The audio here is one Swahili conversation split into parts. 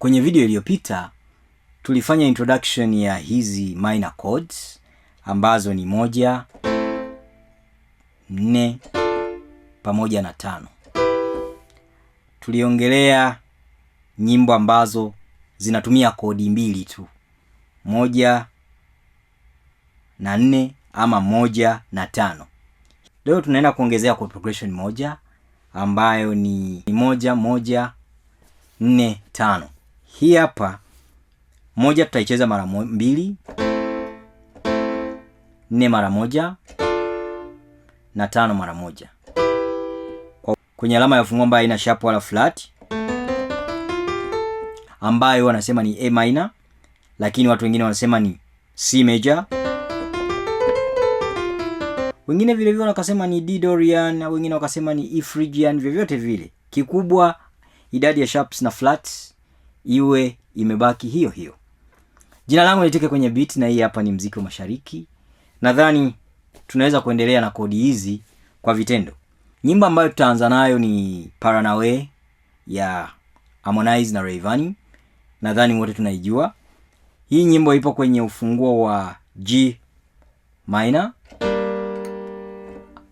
Kwenye video iliyopita tulifanya introduction ya hizi minor chords ambazo ni 1, 4 pamoja na 5. Tuliongelea nyimbo ambazo zinatumia kodi mbili tu, 1 na 4 ama 1 na 5. Leo tunaenda kuongezea chord progression moja ambayo ni 1 1 4 5. Hii hapa 1 tutaicheza mara 2, 4 mara 1 na 5 mara 1. Kwenye alama ya ufunguo ambayo haina sharp wala flat, ambayo wanasema ni A minor, lakini watu wengine wanasema ni C major. Wengine vile vile wakasema ni D Dorian, na wengine wakasema ni E Phrygian. Vyovyote vile, kikubwa idadi ya sharps na flats iwe imebaki hiyo hiyo. Jina langu nitike kwenye beat, na hii hapa ni Mziki wa Mashariki. Nadhani tunaweza kuendelea na kodi hizi kwa vitendo. Nyimbo ambayo tutaanza nayo ni Paranaway ya Harmonize na Rayvanny. Nadhani wote tunaijua. Hii nyimbo ipo kwenye ufunguo wa G minor,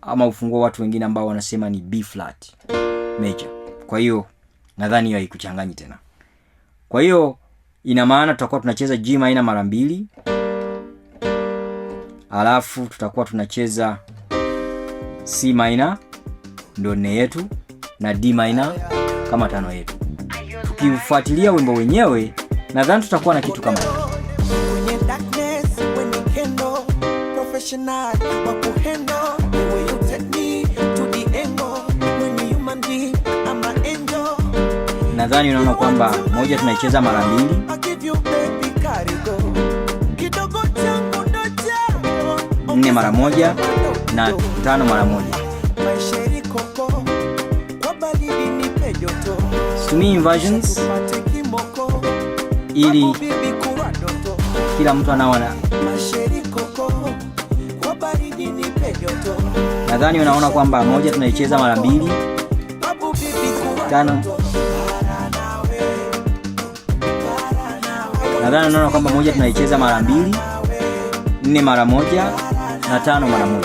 ama ufunguo watu wengine ambao wanasema ni B flat major. Kwa hiyo nadhani hiyo haikuchanganyi tena. Kwa hiyo ina maana tutakuwa tunacheza G minor mara 2, alafu tutakuwa tunacheza C minor ndio 4 yetu, na D minor kama 5 yetu. Tukifuatilia wimbo wenyewe nadhani tutakuwa na kitu kama hicho. Nadhani unaona kwamba 1 tunaicheza mara 2, 4 mara 1 na 5 mara 1. Situmii inversions ili kila mtu anaona. Nadhani unaona kwamba 1 tunaicheza mara 2, 5. Nadhani unaona kwamba 1 tunaicheza mara 2, 4 mara 1 na 5 mara 1.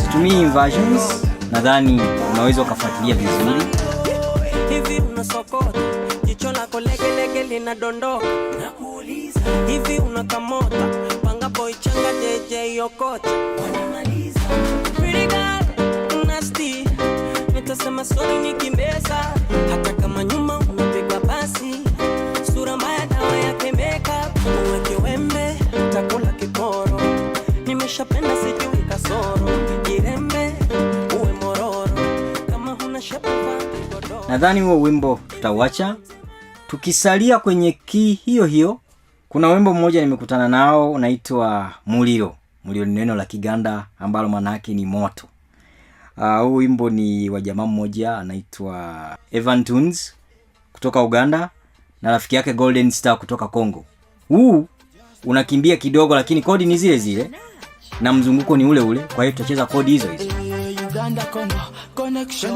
Situmii inversions, nadhani unaweza kufuatilia vizuri. Hivi unasokota, jicho lako legelege linadondoka. Nakuuliza, hivi unakamota, panga boy changa JJ yokota. Wanamaliza. Pretty girl, nasty. Nitasema sorry nikimbeza, hata kama nyuma unapiga basi. Sura mbaya dawa yake makeup, uweke wembe, utakula kiporo. Nimeshapenda sijui kasoro, jirembe, uwe mororo. Kama huna shape godoro. Nadhani huo wimbo tutauacha. Tukisalia kwenye key hiyo hiyo, kuna wimbo mmoja nimekutana nao unaitwa Muliro. Muliro ni neno la Kiganda ambalo maana yake ni moto. Huu wimbo ni wa jamaa mmoja anaitwa Evan Tunes kutoka Uganda na rafiki yake Golden Star kutoka Kongo. Huu unakimbia kidogo, lakini kodi ni zile zile na mzunguko ni ule ule. Kwa hiyo tutacheza kodi hizo hizo. Uganda Congo connection.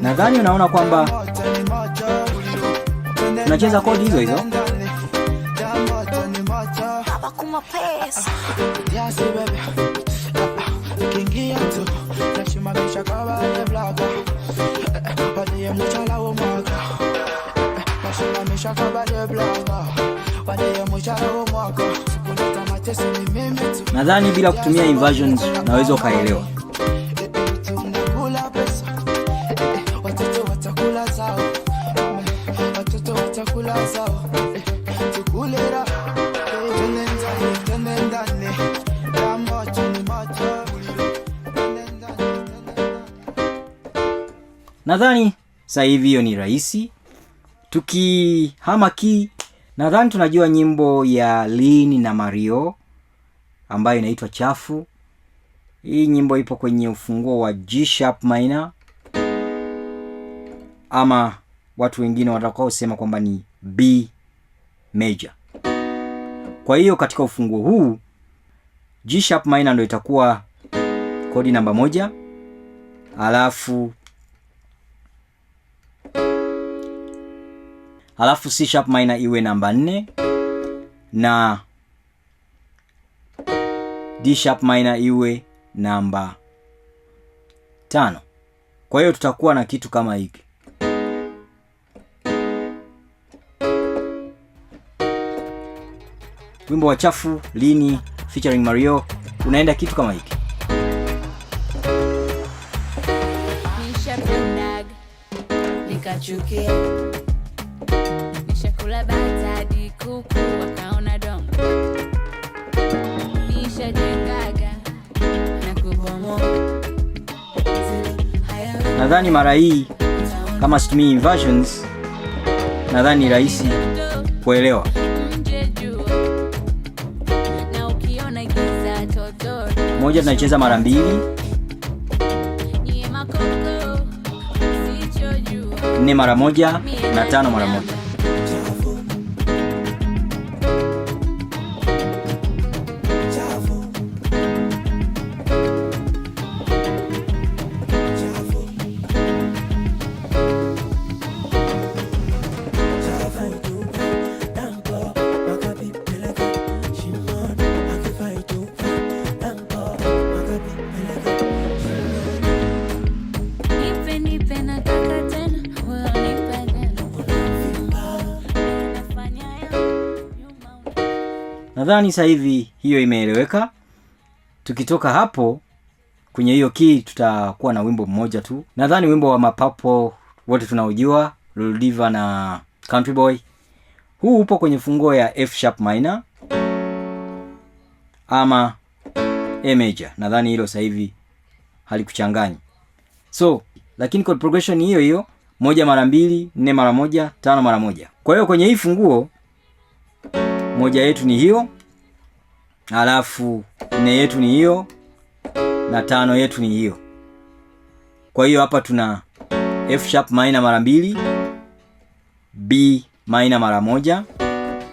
Nadhani unaona kwamba tunacheza kodi hizo hizo. Nadhani bila kutumia inversions naweza ukaelewa. Nadhani sasa hivi hiyo ni rahisi. Tukihama key, nadhani tunajua nyimbo ya Lini na Mario ambayo inaitwa Chafu. Hii nyimbo ipo kwenye ufunguo wa G sharp minor ama watu wengine watakao sema kwamba ni B major. Kwa hiyo katika ufunguo huu G sharp minor ndio itakuwa kodi namba 1, alafu C sharp minor iwe namba 4 na D sharp minor iwe namba 5. Kwa hiyo tutakuwa na kitu kama hiki. Wimbo wa Chafu Lini featuring Mario unaenda kitu kama hiki. Nishapendaga nikachukia, nishakula batadi kuku wakaona dongo, nishajengaga na kubomoa. Nadhani mara hii kama situmii inversions, nadhani ni rahisi kuelewa. Moja tunaicheza mara 2, 4 mara 1 na 5 mara 1. Nadhani sasa hivi hiyo imeeleweka. Tukitoka hapo kwenye hiyo key tutakuwa na wimbo mmoja tu. Nadhani wimbo wa Mapapo wote tunaojua, Lulu Diva na Country Boy. Huu upo kwenye funguo ya F sharp minor ama A major. Nadhani hilo sasa hivi halikuchanganya. So, lakini chord progression hiyo hiyo, 1 mara 2, 4 mara 1, 5 mara 1. Kwa hiyo kwenye hii funguo moja yetu ni hiyo, alafu 4 yetu ni hiyo na 5 yetu ni hiyo. Kwa hiyo hapa tuna F sharp minor mara 2, B minor mara 1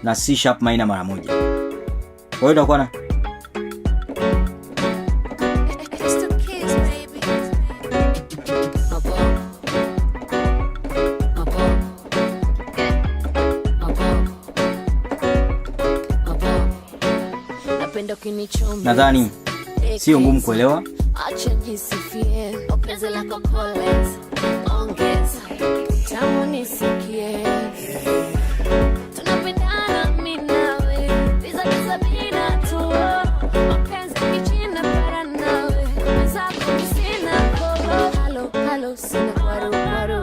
na C sharp minor mara 1. Kwa hiyo tutakuwa na nadhani sio ngumu kuelewa. Acha jisifie, opeze lako Collins, ongeza tamu nisikie. Tunapendana mimi nawe, biza bila tu. Mapenzi kichina para nawe, zako sina kolo. Halo sina waru.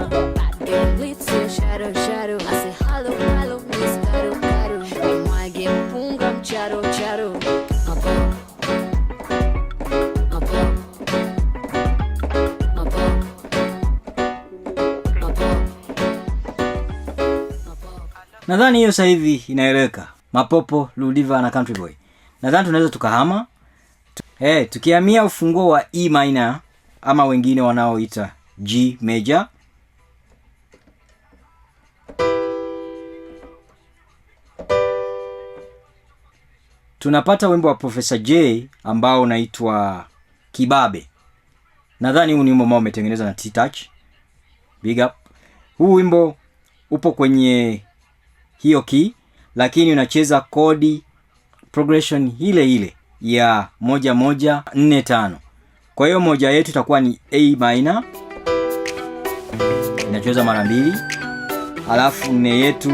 Bad girl bleeds your shadow. I say halo miss karu. Mwage mpunga mcharo. Nadhani hiyo sasa hivi inaeleweka. Mapopo, Lulu Diva na Country Boy. Nadhani tunaweza tukahama. Tukihamia ufunguo wa E minor ama wengine wanaoita G major. Tunapata wimbo wa Professor J ambao unaitwa Kibabe. Nadhani huu ni wimbo ambao umetengenezwa na T-Touch. Big up. Huu wimbo upo kwenye hiyo key, lakini unacheza kodi progression ile ya 1 1 4 5. Kwa hiyo moja yetu itakuwa ni A minor, inacheza mara 2, alafu 4 yetu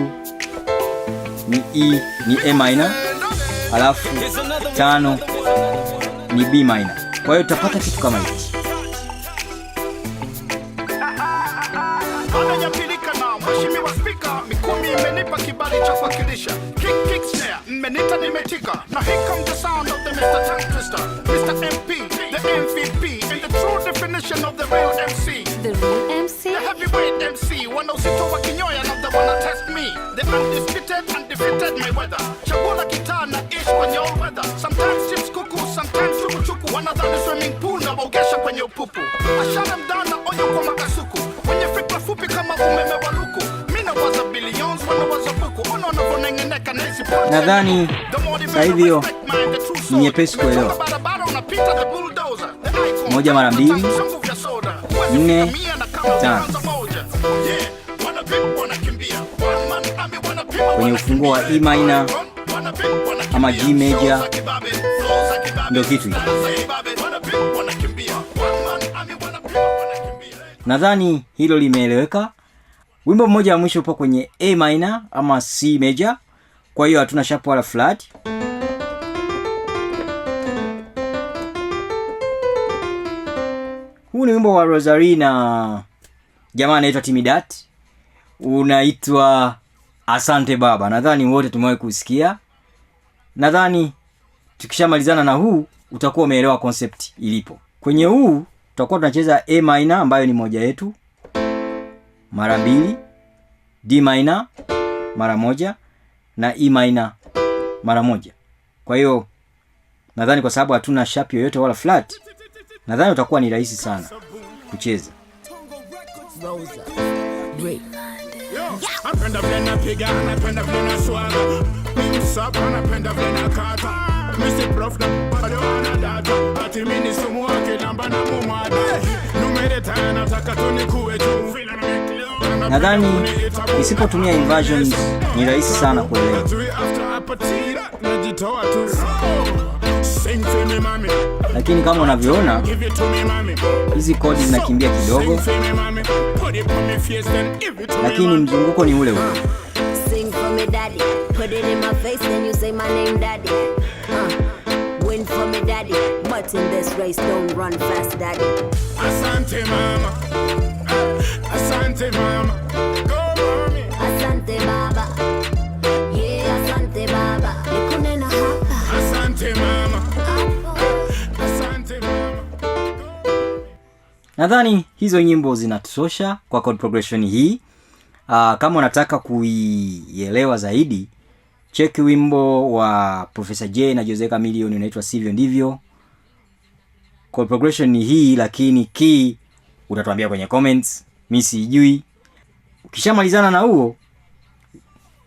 ni E, ni A minor, alafu 5 ni B minor. Kwa hiyo tutapata kitu kama hiki. Mheshimiwa Spika, Mikumi imenipa kibali cha kuwakilisha. Kick snare, mmenita nimetika. Now here comes the sound of the Mr. Tongue Twister, Mr. MP, the MVP, and the true definition of the real MC. The real MC? The heavyweight MC, wanaositoa kinyoya na the wanna test me. The undefeated Mayweather. Chagula kitana ish kwenye all weather. Sometimes chips kuku, sometimes chuku. Wanadhani swimming pool na waogesha kwenye upupu. Ashana mdana onyo kwa makasuku. Wenye fikra fupi kama umeme wa luku. was a billions when I was a buku. Uno na vonengeneka na hizi pote. Nadhani sasa hivi hiyo ni nyepesi kuelewa. Moja mara mbili, 4, 5. Kwenye ufunguo wa E minor ama G major ndio kitu hiki. Nadhani hilo limeeleweka. Wimbo mmoja wa mwisho upo kwenye A minor ama C major. Kwa hiyo hatuna sharp wala flat. Huu ni wimbo wa Rosary na jamaa anaitwa Timidat. Unaitwa Asante Baba. Nadhani wote tumewahi kusikia. Nadhani tukishamalizana na huu utakuwa umeelewa concept ilipo. Kwenye huu tutakuwa tunacheza A minor ambayo ni moja yetu mara 2, D minor mara 1 na E minor mara 1. Kwa hiyo nadhani kwa sababu hatuna sharp yoyote wala flat, nadhani utakuwa ni rahisi sana kucheza. Napenda vile piga, napenda vile swala. Mimi sapa napenda vile kata. Mimi prof na bado ana data. Ati mimi sumu wake namba na mumada. Numereta nataka tunikuwe tu. Nadhani nisipotumia inversions ni rahisi sana kuelewa. Lakini kama unavyoona hizi kodi zinakimbia kidogo, lakini mzunguko ni ule ule. Sing for me daddy, put it in my face and you say my name daddy. Win for me daddy, but in this race don't run fast daddy. Asante mama, asante mama, go mommy. Asante baba, yeah asante baba. Nikunena hapa. Asante mama, asante mama. Nadhani hizo nyimbo zinatosha kwa chord progression hii. Kama unataka kuielewa zaidi, check wimbo wa Professor J na Jose Chameleone unaitwa Sivyo Ndivyo. Chord progression ni hii, lakini key utatuambia kwenye comments. Mimi sijui. Ukishamalizana na huo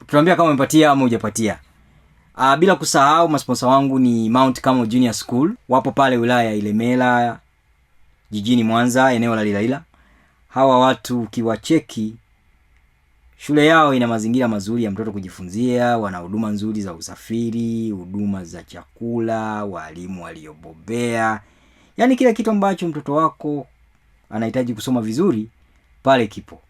tuambia kama umepatia ama hujapatia. Bila kusahau masponsor wangu ni Mount Carmel Junior School. Wapo pale wilaya ya Ilemela, jijini Mwanza, eneo la Lilaila. Hawa watu ukiwacheki, shule yao ina mazingira mazuri ya mtoto kujifunzia, wana huduma nzuri za usafiri, huduma za chakula, walimu waliobobea. Yaani kila kitu ambacho mtoto wako anahitaji kusoma vizuri pale kipo.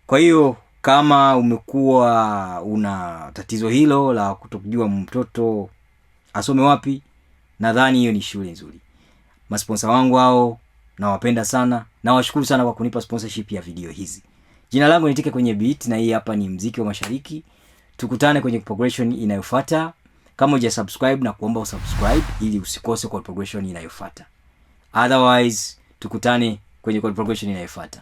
Kwa hiyo kama umekuwa una tatizo hilo la kutokujua mtoto asome wapi, nadhani hiyo ni shule nzuri. Masponsor wangu hao nawapenda sana, na washukuru sana kwa kunipa sponsorship ya video hizi. Jina langu ni Tike kwenye beat na hii hapa ni Mziki wa Mashariki. Tukutane kwenye progression inayofuata. Kama hujasubscribe na kuomba usubscribe ili usikose kwa progression inayofuata. Otherwise tukutane kwenye progression inayofuata.